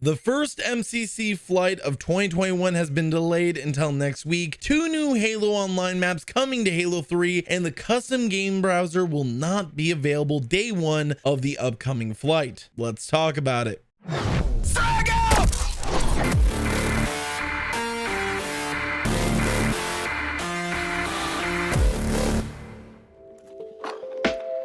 The first MCC flight of 2021 has been delayed until next week. 2 new Halo Online maps coming to Halo 3, and the custom game browser will not be available day 1 of the upcoming flight. Let's talk about it.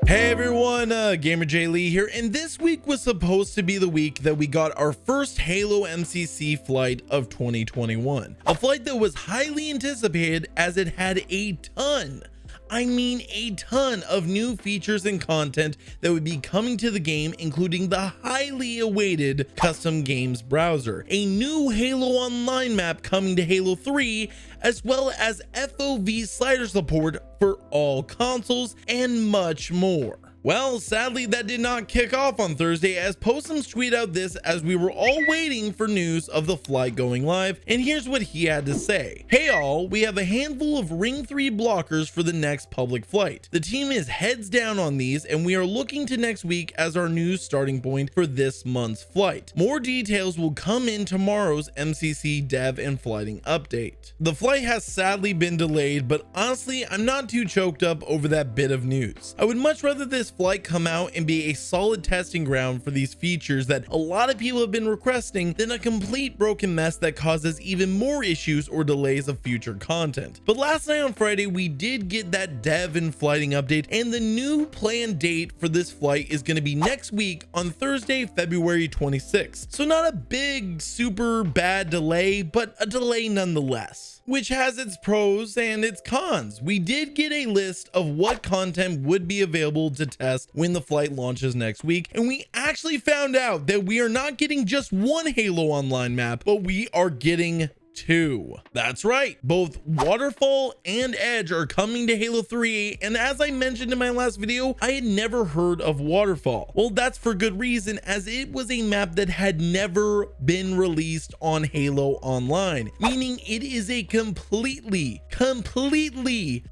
Hey everyone, Gamer J Lee here, and this week was supposed to be the week that we got our first Halo MCC flight of 2021. A flight that was highly anticipated as it had a ton of new features and content that would be coming to the game, including the highly awaited custom games browser, a new Halo Online map coming to Halo 3, as well as FOV slider support for all consoles, and much more. Well, sadly, that did not kick off on Thursday, as Posums tweeted out this as we were all waiting for news of the flight going live, and here's what he had to say. Hey all, we have a handful of Ring 3 blockers for the next public flight. The team is heads down on these, and we are looking to next week as our new starting point for this month's flight. More details will come in tomorrow's MCC Dev and Flighting update. The flight has sadly been delayed, but honestly, I'm not too choked up over that bit of news. I would much rather this flight come out and be a solid testing ground for these features that a lot of people have been requesting than a complete broken mess that causes even more issues or delays of future content. But last night on Friday, we did get that dev and flighting update, and the new planned date for this flight is going to be next week on Thursday, February 26th. So not a big super bad delay, but a delay nonetheless, which has its pros and its cons. We did get a list of what content would be available to test when the flight launches next week, and we actually found out that we are not getting just one Halo Online map, but we are getting 2. That's right, both Waterfall and Edge are coming to Halo 3, and as I mentioned in my last video, I had never heard of Waterfall. Well, that's for good reason, as it was a map that had never been released on Halo Online, meaning it is a completely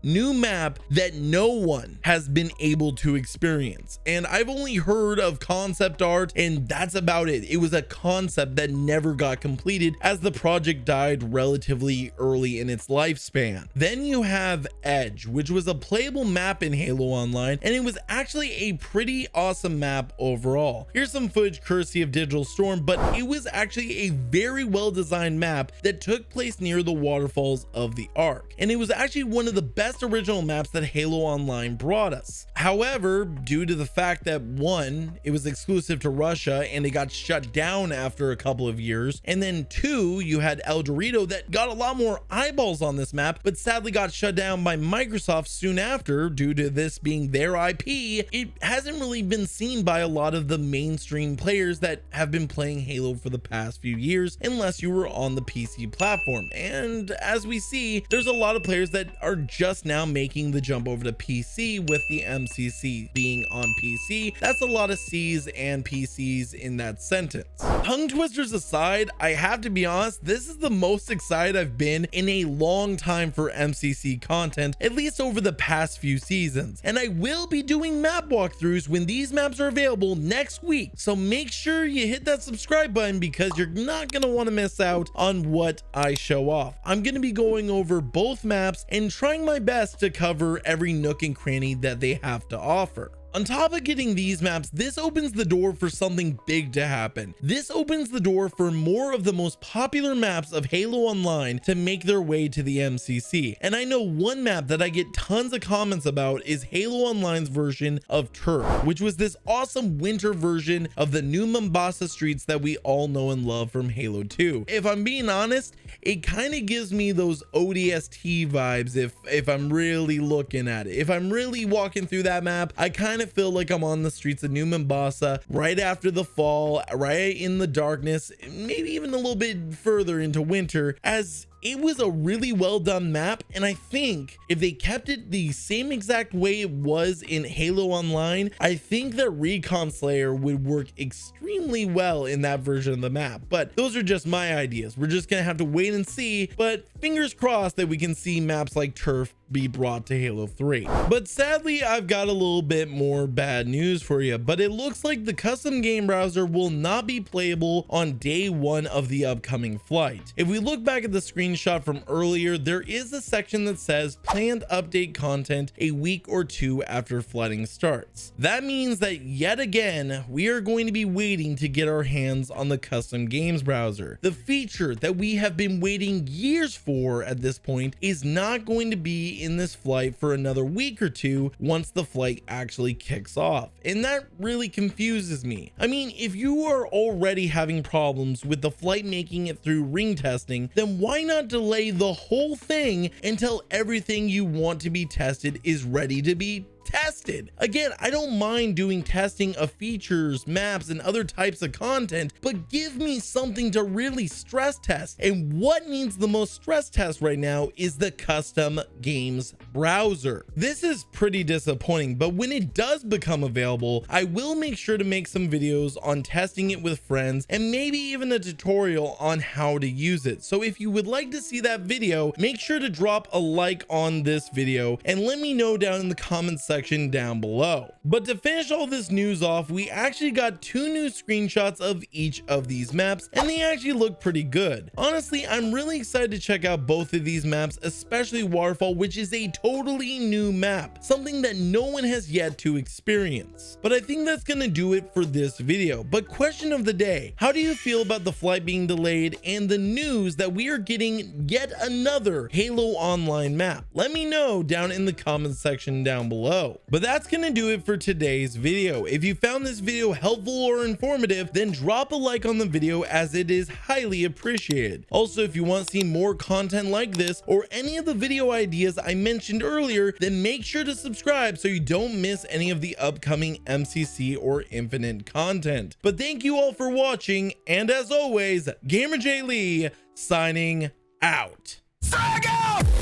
new map that no one has been able to experience. And I've only heard of concept art, and that's about it. It was a concept that never got completed as the project died relatively early in its lifespan. Then you have Edge, which was a playable map in Halo Online, and it was actually a pretty awesome map overall. Here's some footage courtesy of Digital Storm, but it was actually a very well designed map that took place near the waterfalls of the Ark, and it was actually one of the best original maps that Halo Online brought us. However, due to the fact that 1, it was exclusive to Russia and it got shut down after a couple of years, and then 2, you had El Dorito that got a lot more eyeballs on this map, but sadly got shut down by Microsoft soon after due to this being their IP. It hasn't really been seen by a lot of the mainstream players that have been playing Halo for the past few years, unless you were on the PC platform. And as we see, there's a lot of players that are just now making the jump over to PC, with the MCC being on PC. That's a lot of C's and PCs in that sentence. Tongue twisters aside, I have to be honest, this is the most excited I've been in a long time for MCC content, at least over the past few seasons. And I will be doing map walkthroughs when these maps are available next week, so make sure you hit that subscribe button, because you're not going to want to miss out on what I show off. I'm going to be going over both maps and trying my best to cover every nook and cranny that they have to offer. On top of getting these maps, this opens the door for something big to happen. This opens the door for more of the most popular maps of Halo Online to make their way to the MCC. And I know one map that I get tons of comments about is Halo Online's version of Turf, which was this awesome winter version of the new Mombasa streets that we all know and love from Halo 2. If I'm being honest, it kind of gives me those ODST vibes if I'm really looking at it. If I'm really walking through that map, I kind of feel like I'm on the streets of New Mombasa right after the fall, right in the darkness, maybe even a little bit further into winter, as it was a really well done map, and I think if they kept it the same exact way it was in Halo Online, I think that Recon Slayer would work extremely well in that version of the map. But those are just my ideas. We're just gonna have to wait and see, but fingers crossed that we can see maps like Turf be brought to Halo 3. But sadly, I've got a little bit more bad news for you, but it looks like the custom game browser will not be playable on day one of the upcoming flight. If we look back at the screenshot from earlier, there is a section that says planned update content a week or two after flighting starts. That means that yet again, we are going to be waiting to get our hands on the custom games browser. The feature that we have been waiting years for at this point is not going to be in this flight for another week or two once the flight actually kicks off, and that really confuses me. I mean, if you are already having problems with the flight making it through ring testing, then why not delay the whole thing until everything you want to be tested is ready to be tested? Again, I don't mind doing testing of features, maps, and other types of content, but give me something to really stress test. And what needs the most stress test right now is the custom games browser. This is pretty disappointing, but when it does become available, I will make sure to make some videos on testing it with friends and maybe even a tutorial on how to use it. So if you would like to see that video, make sure to drop a like on this video and let me know down in the comments section down below. But to finish all this news off, we actually got two new screenshots of each of these maps, and they actually look pretty good. Honestly, I'm really excited to check out both of these maps, especially Waterfall, which is a totally new map, something that no one has yet to experience. But I think that's gonna do it for this video. But question of the day, how do you feel about the flight being delayed and the news that we are getting yet another Halo Online map? Let me know down in the comments section down below. But that's gonna do it for today's video. If you found this video helpful or informative, then drop a like on the video, as it is highly appreciated. Also, if you want to see more content like this or any of the video ideas I mentioned earlier, then make sure to subscribe so you don't miss any of the upcoming MCC or Infinite content. But thank you all for watching, and as always, Gamer J Lee signing out. Frag out!